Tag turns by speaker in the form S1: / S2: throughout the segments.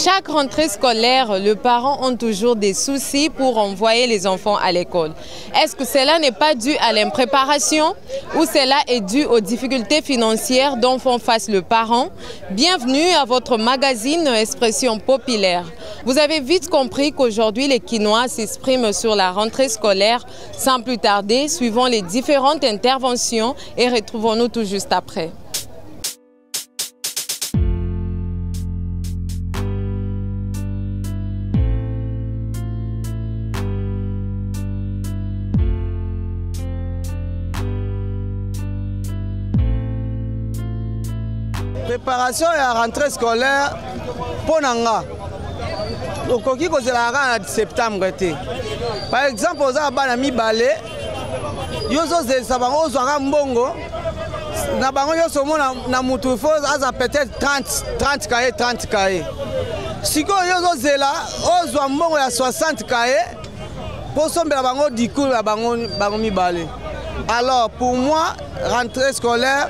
S1: chaque rentrée scolaire, les parents ont toujours des soucis pour envoyer les enfants à l'école. Est-ce que cela n'est pas dû à l'impréparation ou cela est dû aux difficultés financières dont font face le parent? Bienvenue à votre magazine Expression populaire. Vous avez vite compris qu'aujourd'hui les Kinois s'expriment sur la rentrée scolaire. Sans plus tarder, suivons les différentes interventions et retrouvons-nous tout juste après.
S2: Préparation à la rentrée scolaire pour Nanga. Donc, on dit que c'est la rentrée en septembre. Par exemple, on a un balai. Il y a un mbongo. Na bango yo somo na mutu fo aza peut-être 30 cahiers 30 cahiers. Siko yo zela ozwa mbongo ya 60 cahiers pour sombela bango diku ya bango mi balé. Alors pour moi rentrée scolaire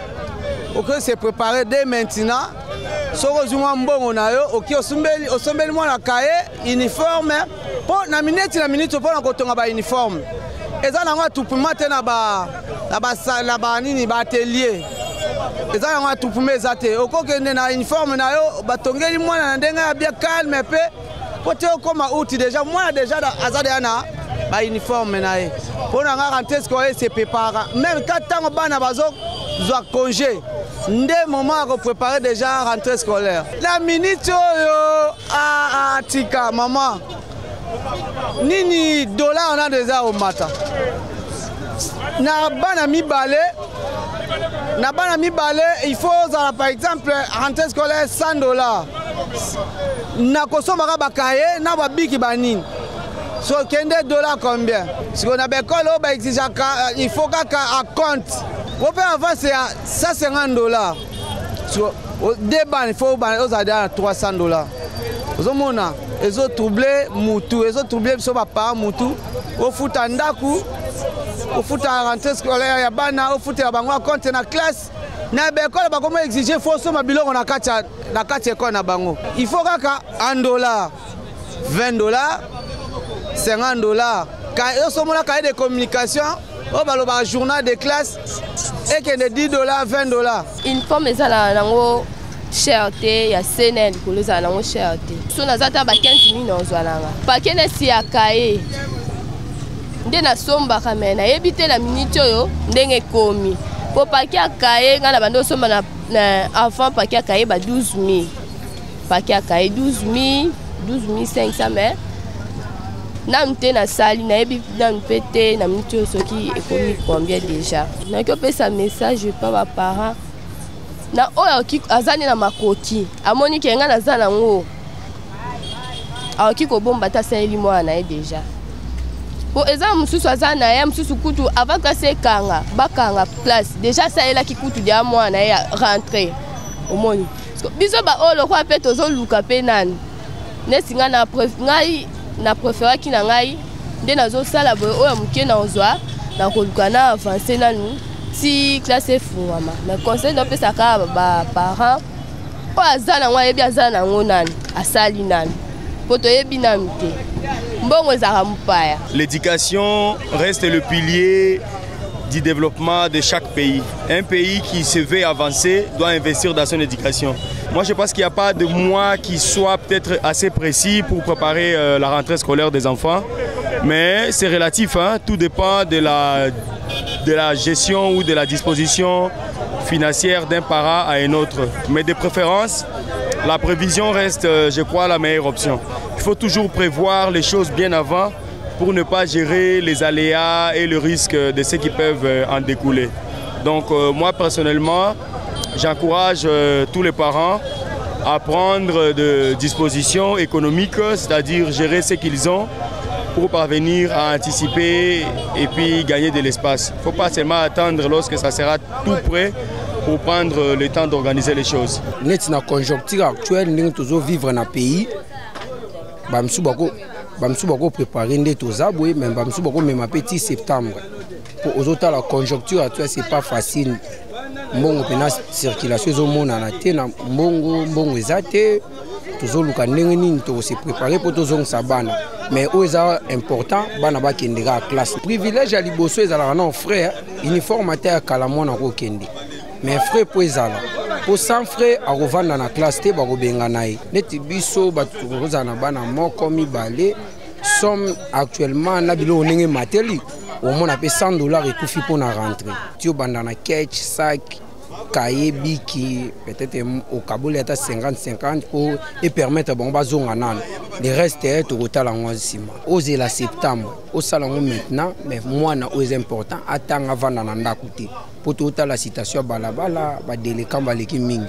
S2: OK c'est préparé dès maintenant. Soko zuma mbongo na yo OK osombeli moi na cahier uniforme pour na minute pour na kotonga ba uniforme. Eza na ngwa tupuma te na ba nini ba atelier. Eza na ngwa tupuma ezate. Okokende na uniforme na yo batongeli mwana na ndenga ya bien calme pe pote okoma outi déjà mwana déjà azade na ba uniforme na ye. Pona nga rentrée scolaire se prépare. Même quand tango bana bazo zwa congé. Ndé moment à préparer déjà rentrée scolaire. La minute yo tika maman. Nini dollar on a déjà au matin. Na bana mi balé. Na bana mi balé, il faut par exemple rentrée scolaire $100. Na kosomaka bakaye na babiki banini. So kende dollars combien? Si on a bekolo ba exige il faut qu'à compte. On peut avancer à $150. So deux ban il faut aux à $300. Ozomona ezo troublé mutu, ezo troublé so papa mutu. Au foot andaku. Au foot à rentrée scolaire ya bana, au foot ya bango compte na classe. Na bekolo ba comment exiger faut so mabilongo na kati école na bango. Il faut kaka $1, $20, $50. Quand yo so mona cahier de communication, au baloba journal de classe et que de $10, $20. Une
S3: forme ezala nango cherté ya CNN koloza nango cherté. So nazata ba 15 000 ozwalanga. Pakene si ya cahier. Nde na somba kamena yebite la minute oyo ndenge komi po paquet akaye ngana bando somba na enfant paquet akaye ba 12 000 paquet akaye 12 500 mais na mte na sali na yebi na mpete na minute oyo soki ekomi combien déjà na ko pesa message pa ba parents na oyo ki azani na makoti amoni ke ngana zana ngo akiko bomba ta sali mwana e déjà. Pour exemple, mususu azana ya mususu kutu avant que se kanga bakanga place déjà ça est là qui coûte dia moi na ya rentrer au moni biso ba olo kwa pe tozo luka pe nani nesinga na ngai na préférer ki na ngai nde nazo sala boy oya muke na ozwa na koluka na avancer nanu si classe fuama mais conseil do pesa ka ba parents o azana ngwa yebi azana ngonani asali nani poto yebi na mte.
S4: L'éducation reste le pilier du développement de chaque pays. Un pays qui se veut avancer doit investir dans son éducation. Moi, je pense qu'il n'y a pas de mois qui soit peut-être assez précis pour préparer la rentrée scolaire des enfants. Mais c'est relatif, hein? Tout dépend de la gestion ou de la disposition financière d'un parent à un autre. Mais de préférence, la prévision reste, je crois, la meilleure option. Il faut toujours prévoir les choses bien avant pour ne pas gérer les aléas et le risque de ce qui peuvent en découler. Donc moi personnellement, j'encourage tous les parents à prendre des dispositions économiques, c'est-à-dire gérer ce qu'ils ont pour parvenir à anticiper et puis gagner de l'espace. Il ne faut pas seulement attendre lorsque ça sera tout prêt pour prendre le temps d'organiser les choses.
S5: Dans la conjoncture actuelle, nous devons vivre dans le pays. Nous devons préparer des choses, mais nous devons même petit septembre. Pour aux autres, la conjoncture actuelle, ce n'est pas facile. Bon, la circulation au monde en Athènes, bon, exact. tozoluka ndenge nini tokose préparer pour tozongisa bana mais oyo eza important bana bakendeka ya classe. Privilège ya liboso ezalaka na frère uniforme ate ya kala mwana kokende mais frère po ezala po sans frère akovanda na classe te bakobenga na ye neti biso bato tokozala na bana moko mibale somme actuellement na biloko ndenge mateli omona pe $100 ekufi mpona rentrée tio banda na ketch sac cahier biki peut-être au kabule ata 50-50 pour et permettre bon bazonga nano le reste est tokotala ngo sima ozela septembre osala ngo maintenant mais moi na est important atanga vanda na ndako te po totala situation balabala ba déléquant baleki mingi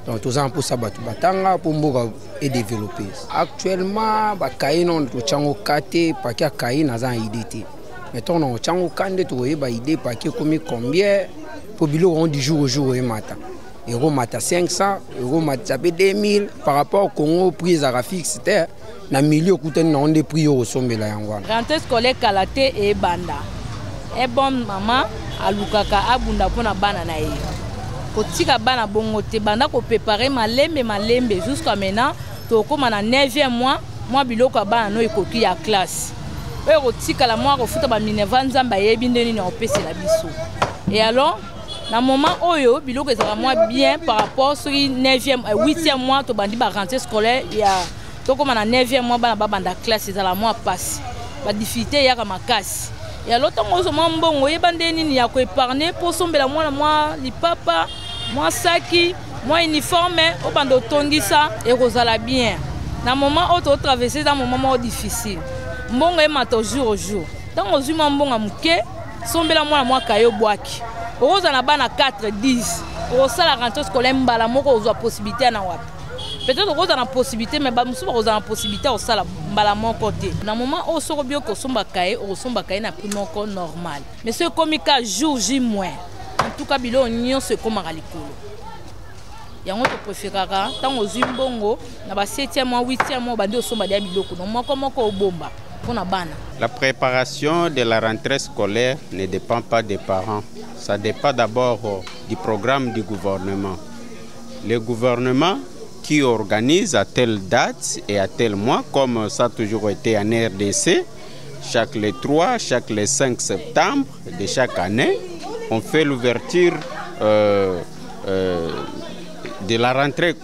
S5: donc tozan pour ça batu batanga pour mboka et développer actuellement ba cahier non to chango kate pa kia cahier na za idée te mettons non chango kande to yeba idée pa ki komi combien pour biloko on du jour au jour et matin euro mata 500 euro mata 2000 par rapport au Congo prix à fixe na milieu kutani na onde prix au sombela yango
S6: rentrée scolaire kalate et banda e bon maman alukaka abunda pona bana na ye kotika bana bongo te banda ko préparer malembe jusqu'à maintenant to koma na 9e mois moi biloko bana no ekoki ya classe e kotika la moi ko futa ba minerva nzamba yebi ndeni na opesi la biso et alors na moment oyo biloko ezala moi bien par rapport sur 9e 8e mois to bandi ba rentrée scolaire ya to koma na 9e mois bana ba banda classe ezala moi passe ba difficulté ya ka makasi et alors tango zo mbongo yeba ndeni ni ya ko épargner pour sombela moi lipapa moi saki moi uniforme o bando tongisa et kozala bien na moment auto traverser dans moment difficile mbongo e mato jour au jour tango zuma mbongo muke sombela moi kayo bwaki oza na bana 4-10 osala rentrée scolaire mbala moko ozwa possibilité na wapi peut-être oza na possibilité mais ba musuba oza na possibilité osala mbala moko te na moment o soko bio ko somba kaye na prix moko normal mais ce komika jour J moins en tout cas bilo nyon se komaka likolo yango to préférera tango zimbongo na ba 7e mois 8e mois bandi osomba dia biloko no moko obomba.
S7: La préparation de la rentrée scolaire ne dépend pas des parents. Ça dépend d'abord du programme du gouvernement. Le gouvernement qui organise à telle date et à tel mois, comme ça a toujours été en RDC, chaque les 3, chaque les 5 septembre de chaque année, on fait l'ouverture de la rentrée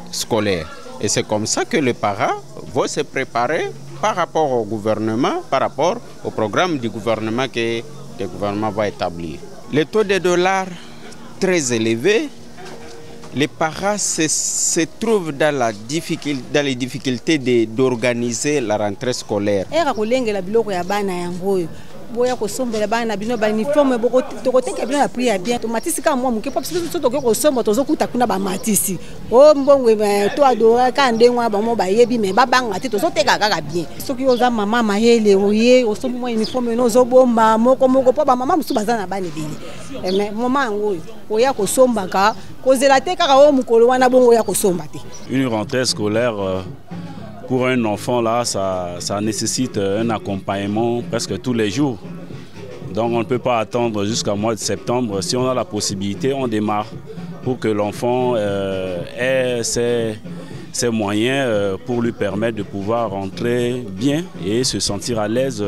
S7: scolaire. Et c'est comme ça que les parents vont se préparer par rapport au gouvernement, par rapport au programme du gouvernement que le gouvernement va établir. Le taux de dollar très élevé, les parents se trouvent dans les difficultés d'organiser la rentrée scolaire.
S8: boya ko sombela bana bino ba uniforme boko tokoteka bino na prix ya bien tomatisi ka mwa muke papa biso toke ko somba tozokuta kuna ba matisi o mbongwe to adora ka ndengwa ba mo ba yebi me ba banga te tozoteka kaka bien soki oza mama mahele oye osomba mwa uniforme no zobomba moko pa ba mama musu bazana bana bili mais mama ngoyo oya ko somba ka kozela te kaka o mukolo wana bongo ya ko somba te.
S9: Une rentrée scolaire pour un enfant, là, ça nécessite un accompagnement presque tous les jours. Donc on ne peut pas attendre jusqu'au mois de septembre. Si on a la possibilité, on démarre pour que l'enfant ait ses moyens pour lui permettre de pouvoir rentrer bien et se sentir à l'aise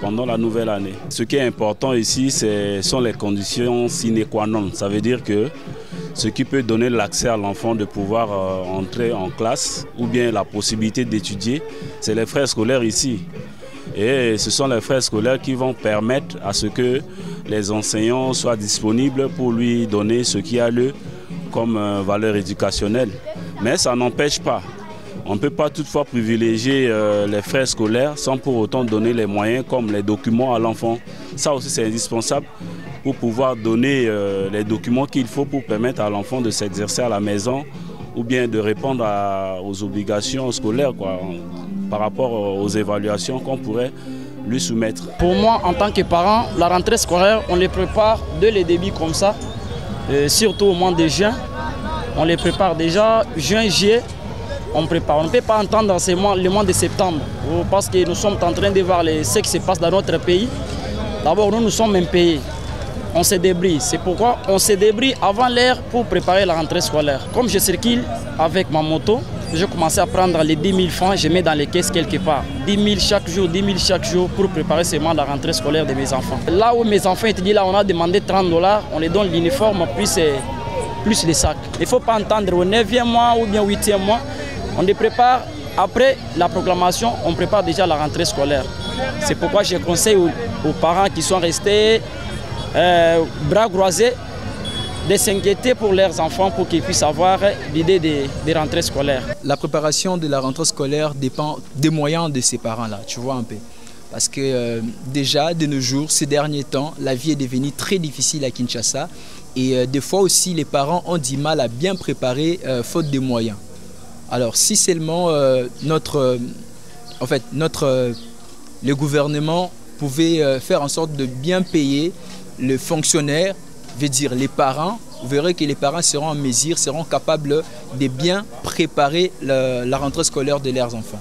S9: pendant la nouvelle année. Ce qui est important ici, sont les conditions sine qua non. Ça veut dire que ce qui peut donner l'accès à l'enfant de pouvoir entrer en classe ou bien la possibilité d'étudier, c'est les frais scolaires ici. Et ce sont les frais scolaires qui vont permettre à ce que les enseignants soient disponibles pour lui donner ce qui a lieu comme valeur éducationnelle. Mais ça n'empêche pas. On ne peut pas toutefois privilégier les frais scolaires sans pour autant donner les moyens comme les documents à l'enfant. Ça aussi c'est indispensable pour pouvoir donner les documents qu'il faut pour permettre à l'enfant de s'exercer à la maison ou bien de répondre aux obligations scolaires par rapport aux évaluations qu'on pourrait lui soumettre.
S10: Pour moi, en tant que parent, la rentrée scolaire, on les prépare dès le début comme ça, surtout au mois de juin. On les prépare déjà juin, juillet. On prépare. On ne peut pas entendre dans le mois de septembre parce que nous sommes en train de voir ce qui se passe dans notre pays. D'abord, nous sommes un pays. On se débrouille. C'est pourquoi on se débrouille avant l'heure pour préparer la rentrée scolaire. Comme je circule avec ma moto, je commençais à prendre les 10 000 francs, je mets dans les caisses quelque part. 10 000 chaque jour, 10 000 chaque jour pour préparer seulement la rentrée scolaire de mes enfants. Là où mes enfants étudient, là on a demandé 30 $, on les donne l'uniforme plus les sacs. Il ne faut pas entendre au 9e mois ou bien au 8e mois. On les prépare après la proclamation, on prépare déjà la rentrée scolaire. C'est pourquoi je conseille aux parents qui sont restés bras croisés de s'inquiéter pour leurs enfants pour qu'ils puissent avoir l'idée des rentrées scolaires.
S11: La préparation de la rentrée scolaire dépend des moyens de ces parents-là, tu vois un peu. Parce que déjà, de nos jours, ces derniers temps, la vie est devenue très difficile à Kinshasa. Et des fois aussi, les parents ont du mal à bien préparer faute de moyens. Alors si seulement le gouvernement pouvait faire en sorte de bien payer les fonctionnaires, veut dire les parents, vous verrez que les parents seront en mesure, seront capables de bien préparer la rentrée scolaire de leurs enfants.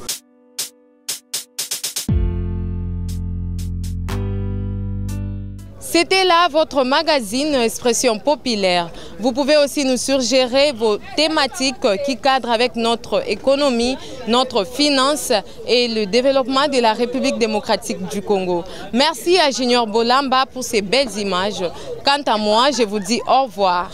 S1: C'était là votre magazine Expression Populaire. Vous pouvez aussi nous suggérer vos thématiques qui cadrent avec notre économie, notre finance et le développement de la République démocratique du Congo. Merci à Junior Bolamba pour ces belles images. Quant à moi, je vous dis au revoir.